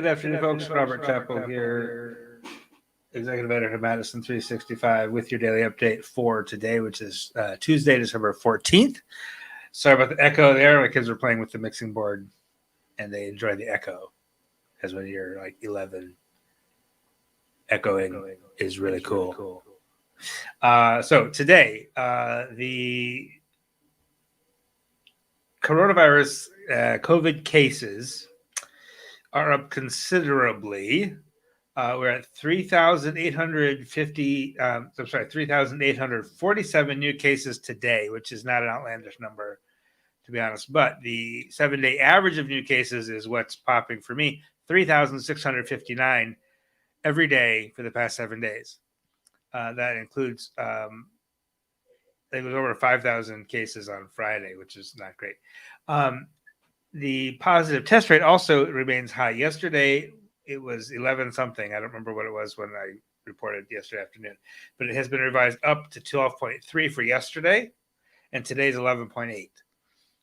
Good afternoon, folks. Robert Chappell here, executive editor of Madison365, with your daily update for today, which is Tuesday, December 14th. Sorry about the echo there. My kids were playing with the mixing board, and they enjoy the echo, because when you're like 11, echoing is really cool. So today, the coronavirus COVID cases are up considerably. We're at 3,847 new cases today, which is not an outlandish number, to be honest. But the 7-day average of new cases is what's popping for me, 3,659 every day for the past 7 days. That includes, I think it was over 5,000 cases on Friday, which is not great. The positive test rate also remains high. Yesterday, it was 11 something. I don't remember what it was when I reported yesterday afternoon, but it has been revised up to 12.3 for yesterday, and today's 11.8,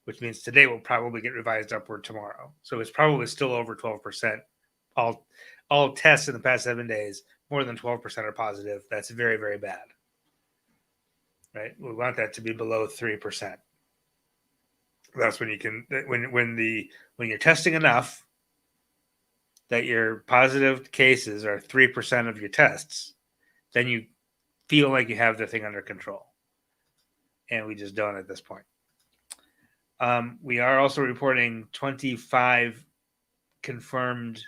which means today will probably get revised upward tomorrow. So it's probably still over 12%. All tests in the past 7 days, more than 12% are positive. That's very, very bad, right? We want that to be below 3%. That's when you can, when you're testing enough that your positive cases are 3% of your tests, then you feel like you have the thing under control. And we just don't at this point. We are also reporting 25 confirmed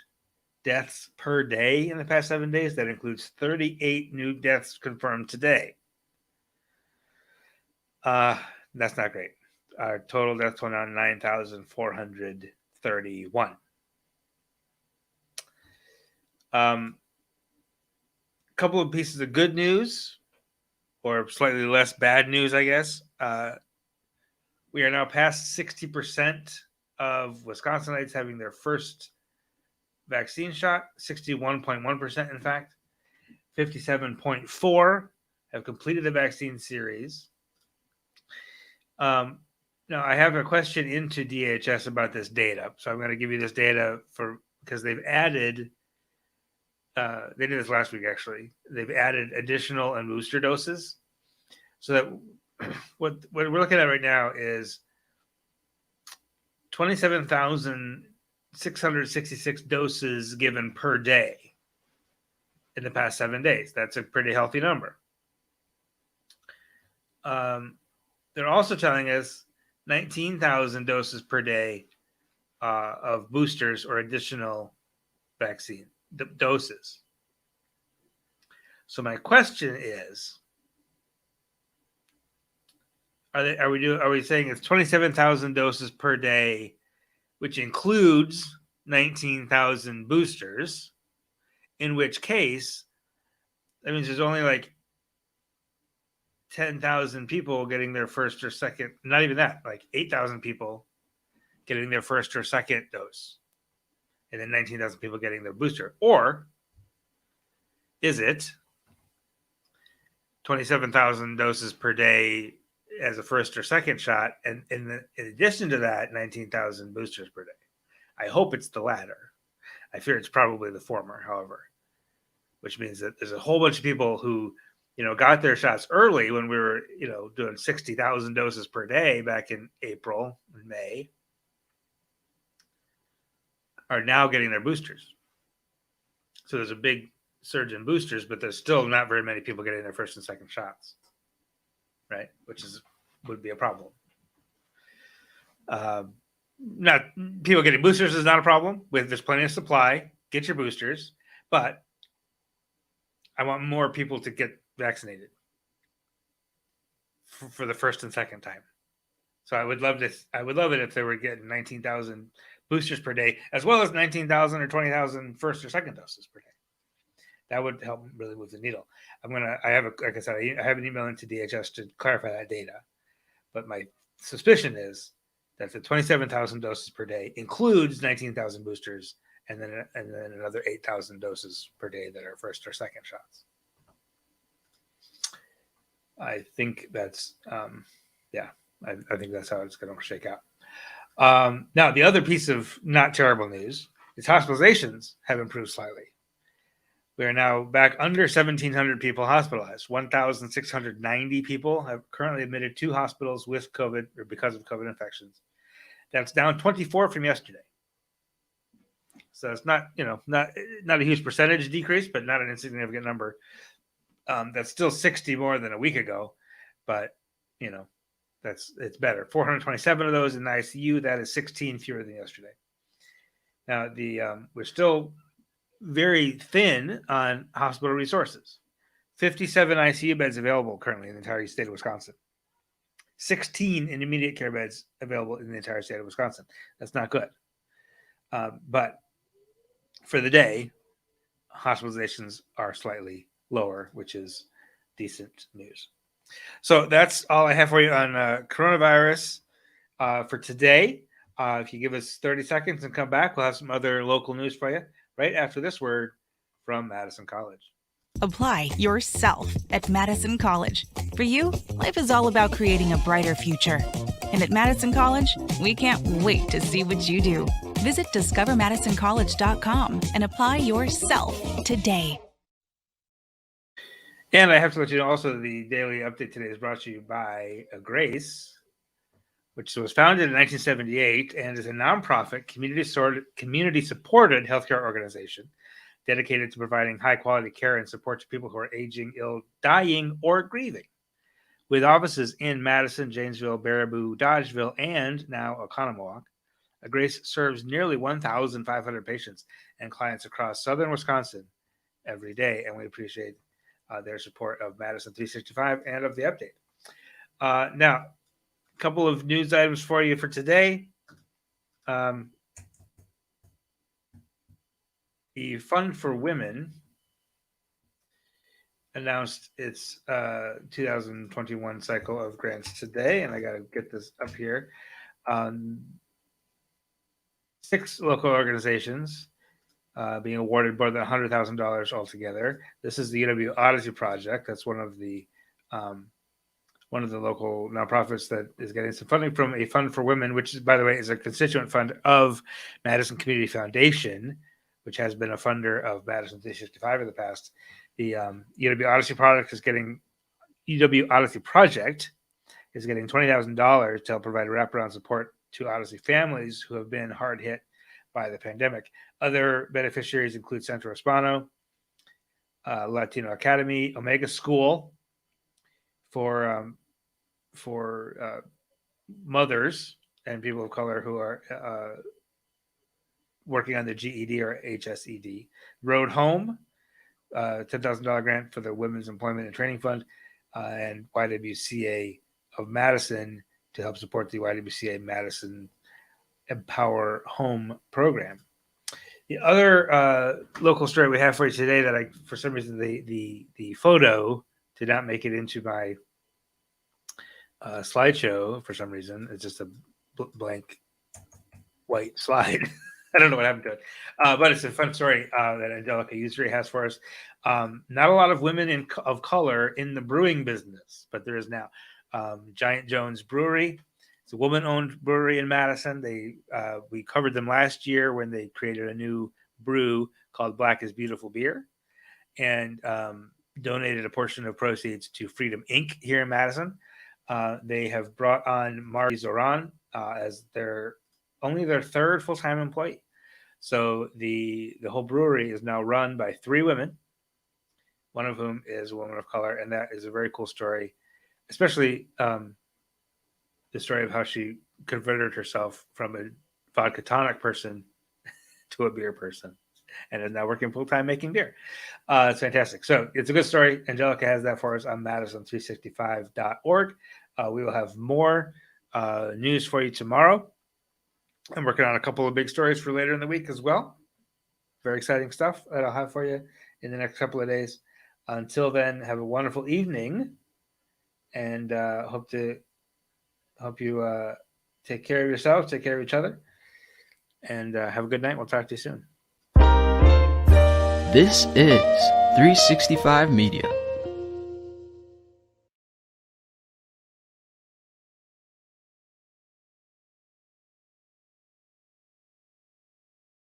deaths per day in the past 7 days. That includes 38 new deaths confirmed today. That's not great. Our total death toll now 9,431. Couple of pieces of good news, or slightly less bad news, I guess. We are now past 60% of Wisconsinites having their first vaccine shot, 61.1% in fact. 57.4% have completed the vaccine series. Now, I have a question into DHS about this data. So I'm going to give you this data because they've added, they did this last week actually, they've added additional and booster doses. So that what we're looking at right now is 27,666 doses given per day in the past 7 days. That's a pretty healthy number. They're also telling us 19,000 doses per day of boosters or additional vaccine doses. So my question is, are we saying it's 27,000 doses per day, which includes 19,000 boosters? In which case, that means there's only like 10,000 people getting their first or second, not even that, like 8,000 people getting their first or second dose, and then 19,000 people getting their booster. Or is it 27,000 doses per day as a first or second shot, and in addition to that, 19,000 boosters per day? I hope it's the latter. I fear it's probably the former, however, which means that there's a whole bunch of people who got their shots early when we were, doing 60,000 doses per day back in April and May, are now getting their boosters. So there's a big surge in boosters, but there's still not very many people getting their first and second shots, right? Which would be a problem. Not people getting boosters is not a problem. There's plenty of supply. Get your boosters, but I want more people to get vaccinated for the first and second time. So I would love it if they were getting 19,000 boosters per day, as well as 19,000 or 20,000 first or second doses per day. That would help really move the needle. I have an email into DHS to clarify that data, but my suspicion is that the 27,000 doses per day includes 19,000 boosters, and then another 8,000 doses per day that are first or second shots. I think that's, I think that's how it's going to shake out. Now, the other piece of not terrible news its hospitalizations have improved slightly. We are now back under 1,700 people hospitalized. 1,690 people have currently admitted to hospitals with COVID or because of COVID infections. That's down 24 from yesterday. So it's not a huge percentage decrease, but not an insignificant number. That's still 60 more than a week ago, but it's better. 427 of those in the ICU. That is 16 fewer than yesterday. Now we're still very thin on hospital resources. 57 ICU beds available currently in the entire state of Wisconsin. 16 intermediate care beds available in the entire state of Wisconsin. That's not good. But for the day, hospitalizations are slightly lower, which is decent news. So that's all I have for you on coronavirus for today. If you give us 30 seconds and come back, we'll have some other local news for you right after this word from Madison College. Apply yourself at Madison College. For you, life is all about creating a brighter future. And at Madison College, we can't wait to see what you do. Visit discovermadisoncollege.com and apply yourself today. And I have to let you know also the daily update today is brought to you by Grace, which was founded in 1978 and is a nonprofit, community-supported healthcare organization dedicated to providing high-quality care and support to people who are aging, ill, dying, or grieving. With offices in Madison, Janesville, Baraboo, Dodgeville, and now Oconomowoc, Grace serves nearly 1,500 patients and clients across southern Wisconsin every day, and we appreciate their support of Madison365 and of the update. Now, a couple of news items for you for today. The Fund for Women announced its 2021 cycle of grants today, and I got to get this up here. 6 local organizations being awarded more than $100,000 altogether. This is the UW Odyssey Project. That's one of the local nonprofits that is getting some funding from a Fund for Women, which is, by the way, is a constituent fund of Madison Community Foundation, which has been a funder of Madison365 in the past. The UW Odyssey Project is getting $20,000 to help provide wraparound support to Odyssey families who have been hard hit by the pandemic. Other beneficiaries include Centro Hispano, Latino Academy, Omega School for mothers and people of color who are working on the GED or HSED. Road Home, $10,000 grant for the Women's Employment and Training Fund, and YWCA of Madison to help support the YWCA Madison Empower Home program. The other local story we have for you today that for some reason, the photo did not make it into my slideshow for some reason. It's just a blank white slide. I don't know what happened to it, but it's a fun story that Angelica Usry has for us. Not a lot of women of color in the brewing business, but there is now. Giant Jones Brewery. It's a woman-owned brewery in Madison. We covered them last year when they created a new brew called Black is Beautiful Beer and donated a portion of proceeds to Freedom Inc. here in Madison. They have brought on Marty Zoran as their third full-time employee. So the whole brewery is now run by 3 women, one of whom is a woman of color, and that is a very cool story, especially the story of how she converted herself from a vodka tonic person to a beer person and is now working full-time making beer. It's fantastic. So it's a good story. Angelica has that for us on Madison365.org. We will have more news for you tomorrow. I'm working on a couple of big stories for later in the week as well. Very exciting stuff that I'll have for you in the next couple of days. Until then, have a wonderful evening, and hope you take care of yourself, take care of each other, and have a good night. We'll talk to you soon. This is 365 Media.